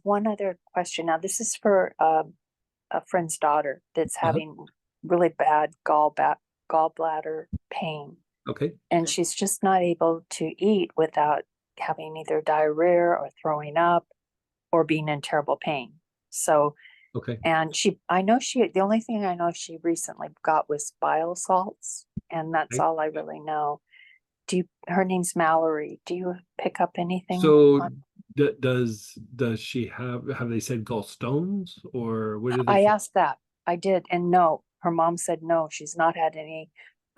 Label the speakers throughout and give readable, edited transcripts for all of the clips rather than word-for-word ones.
Speaker 1: one other question. Now, this is for a friend's daughter that's
Speaker 2: Uh-huh.
Speaker 1: having really bad gallbladder pain,
Speaker 2: Okay.
Speaker 1: and she's just not able to eat without having either diarrhea or throwing up or being in terrible pain. So,
Speaker 2: Okay.
Speaker 1: and I know the only thing I know she recently got was bile salts, and that's
Speaker 2: Okay.
Speaker 1: all I really know. Her name's Mallory. Do you pick up anything
Speaker 2: So
Speaker 1: on?
Speaker 2: does she have they said gallstones or what do they
Speaker 1: I
Speaker 2: say?
Speaker 1: asked that. I did, and no, her mom said no, she's not had any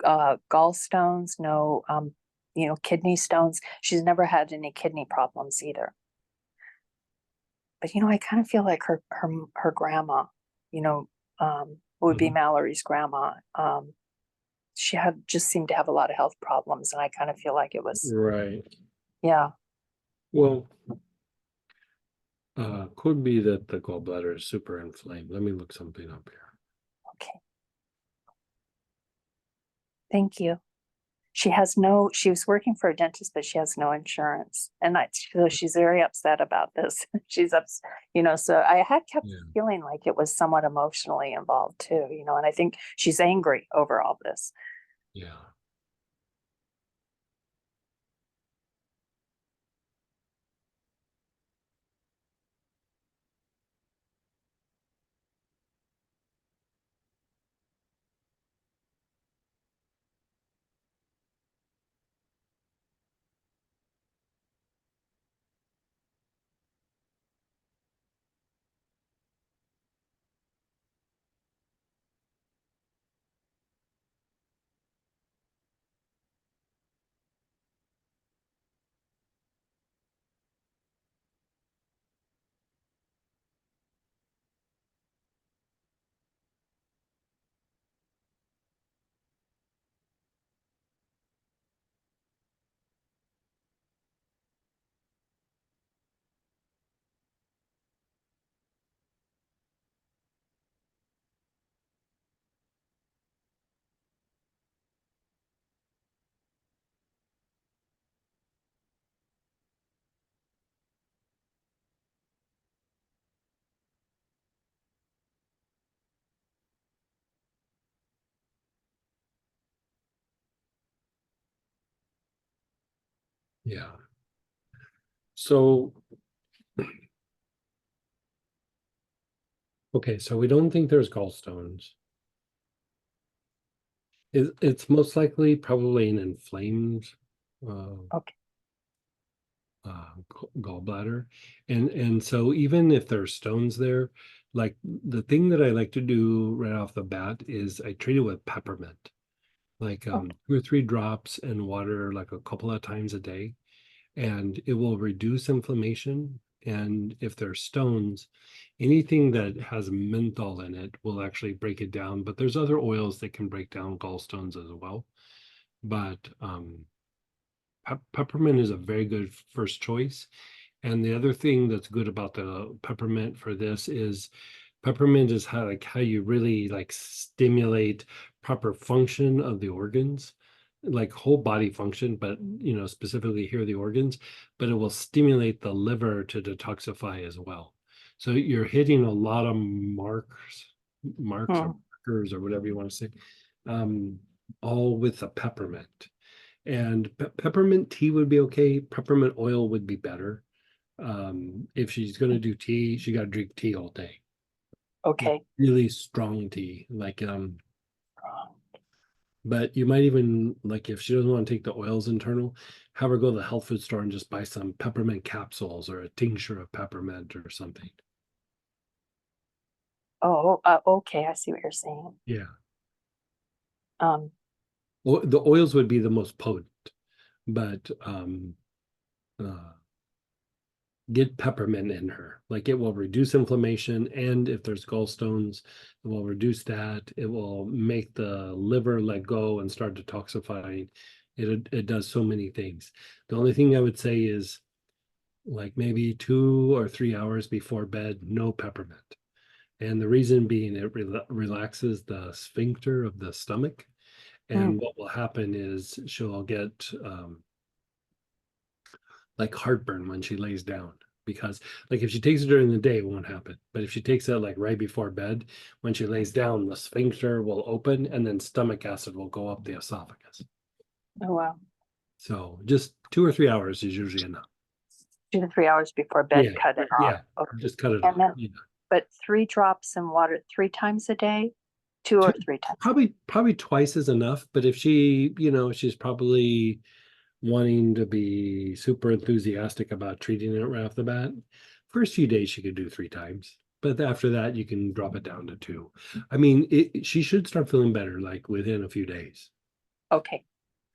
Speaker 1: gallstones, no kidney stones. She's never had any kidney problems either. But I kind of feel like her grandma, you know, would be
Speaker 2: Mhm.
Speaker 1: Mallory's grandma. She had just seemed to have a lot of health problems, and I kind of feel like it was,
Speaker 2: Right.
Speaker 1: yeah.
Speaker 2: Well, could be that the gallbladder is super inflamed. Let me look something up here.
Speaker 1: Okay, thank you. She was working for a dentist, but she has no insurance. So she's very upset about this. She's upset, so I had kept
Speaker 2: Yeah.
Speaker 1: feeling like it was somewhat emotionally involved too, and I think she's angry over all this.
Speaker 2: Yeah. Yeah. So, okay, so we don't think there's gallstones. It's most likely probably an inflamed uh,
Speaker 1: Okay.
Speaker 2: gallbladder, and so even if there's stones there, like the thing that I like to do right off the bat is I treat it with peppermint, like
Speaker 1: Okay.
Speaker 2: 2 or 3 drops in water, like a couple of times a day, and it will reduce inflammation. And if there's stones, anything that has menthol in it will actually break it down. But there's other oils that can break down gallstones as well. But peppermint is a very good first choice. And the other thing that's good about the peppermint for this is peppermint is how you really like stimulate proper function of the organs, like whole body function, but specifically here the organs, but it will stimulate the liver to detoxify as well. So you're hitting a lot of marks or
Speaker 1: Hmm.
Speaker 2: markers or whatever you want to say, um, all with the peppermint. And peppermint tea would be okay. Peppermint oil would be better. If she's gonna do tea, she gotta drink tea all day. Like
Speaker 1: Okay.
Speaker 2: really strong tea. But you might even like if she doesn't want to take the oils internal, have her go to the health food store and just buy some peppermint capsules or a tincture of peppermint or something.
Speaker 1: Oh, okay. I see what you're saying.
Speaker 2: Yeah.
Speaker 1: Um,
Speaker 2: Well, the oils would be the most potent, but uh get peppermint in her. Like it will reduce inflammation, and if there's gallstones, it will reduce that. It will make the liver let go and start detoxifying. It does so many things. The only thing I would say is like maybe 2 or 3 hours before bed, no peppermint. And the reason being it relaxes the sphincter of the stomach.
Speaker 1: hmm.
Speaker 2: And what will happen is she'll get like heartburn when she lays down. because like if she takes it during the day, it won't happen. But if she takes it like right before bed, when she lays down, the sphincter will open and then stomach acid will go up the esophagus.
Speaker 1: Oh, wow.
Speaker 2: So just 2 or 3 hours is usually enough.
Speaker 1: 2 to 3 hours before bed,
Speaker 2: Yeah,
Speaker 1: cut it off.
Speaker 2: yeah,
Speaker 1: Okay.
Speaker 2: just cut it
Speaker 1: And
Speaker 2: off.
Speaker 1: then,
Speaker 2: Yeah.
Speaker 1: but 3 drops in water 3 times a day, 2 or 3 times.
Speaker 2: Probably twice is enough. But if she, she's probably wanting to be super enthusiastic about treating it right off the bat, first few days she could do 3 times. But after that, you can drop it down to 2. I mean, she should start feeling better like within a few days.
Speaker 1: Okay.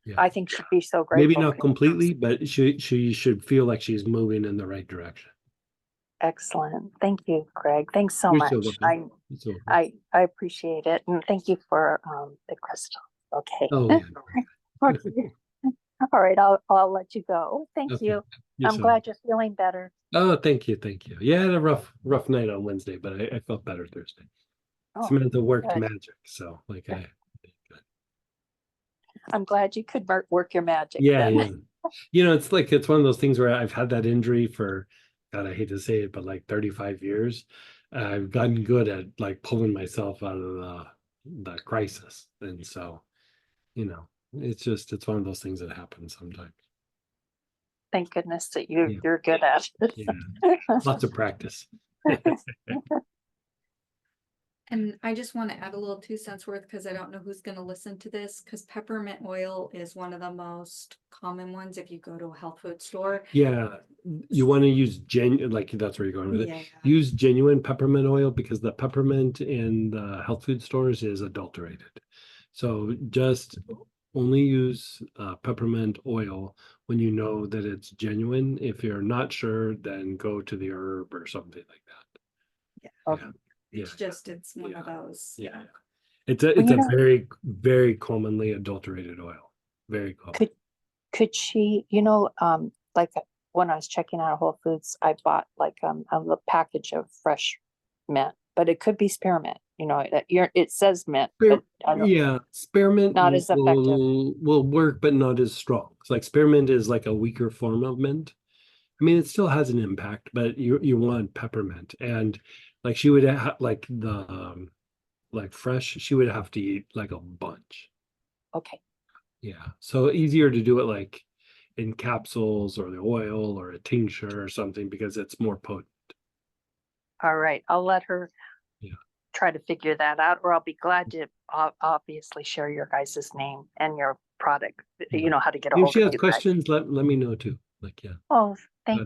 Speaker 2: Yeah.
Speaker 1: I think she'd be so
Speaker 2: Maybe
Speaker 1: grateful.
Speaker 2: not completely, but she should feel like she's moving in the right direction.
Speaker 1: Excellent. Thank you, Greg. Thanks so
Speaker 2: You're
Speaker 1: much.
Speaker 2: so welcome. You're so welcome.
Speaker 1: I appreciate it. And thank you for the crystal. Okay.
Speaker 2: Oh yeah.
Speaker 1: Okay. All right, I'll let you go. Thank
Speaker 2: Okay.
Speaker 1: you.
Speaker 2: You're
Speaker 1: I'm
Speaker 2: so
Speaker 1: glad you're feeling better.
Speaker 2: Oh, thank you, thank you. Yeah, I had a rough night on Wednesday, but I felt better Thursday.
Speaker 1: Oh,
Speaker 2: Samantha worked
Speaker 1: good.
Speaker 2: magic, so like
Speaker 1: I'm glad you could work your magic
Speaker 2: yeah,
Speaker 1: then.
Speaker 2: yeah. It's one of those things where I've had that injury for, God, I hate to say it, but like 35 years. I've gotten good at like pulling myself out of the crisis, and so it's one of those things that happens sometimes.
Speaker 1: Thank goodness that
Speaker 2: Yeah,
Speaker 1: you're good at it.
Speaker 2: yeah. Lots of practice.
Speaker 3: And I just want to add a little 2 cents worth because I don't know who's going to listen to this, because peppermint oil is one of the most common ones if you go to a health food store.
Speaker 2: Yeah, you want to use like that's where you're going with it.
Speaker 3: Yeah.
Speaker 2: Use genuine peppermint oil because the peppermint in the health food stores is adulterated. So just only use peppermint oil when you know that it's genuine. If you're not sure, then go to the herb or something like that.
Speaker 3: Yeah.
Speaker 1: Okay.
Speaker 2: Yeah.
Speaker 3: It's one of those.
Speaker 2: Yeah. It's a very, very commonly adulterated oil. Very common.
Speaker 1: Could she, like when I was checking out Whole Foods, I bought like a little package of fresh mint, but it could be spearmint. It says mint, but
Speaker 2: Yeah, spearmint
Speaker 1: not as effective.
Speaker 2: will work, but not as strong. It's like spearmint is like a weaker form of mint. I mean, it still has an impact, but you want peppermint, and like she would have like like fresh, she would have to eat like a bunch.
Speaker 1: Okay.
Speaker 2: Yeah, so easier to do it like in capsules or the oil or a tincture or something because it's more potent.
Speaker 1: All right. I'll let her
Speaker 2: Yeah.
Speaker 1: try to figure that out, or I'll be glad to obviously share your guys' name and your product.
Speaker 2: Yeah.
Speaker 1: How to get a
Speaker 2: If
Speaker 1: hold
Speaker 2: she
Speaker 1: of
Speaker 2: has
Speaker 1: you guys.
Speaker 2: questions, let me know too. Like, yeah.
Speaker 1: Oh, thank you.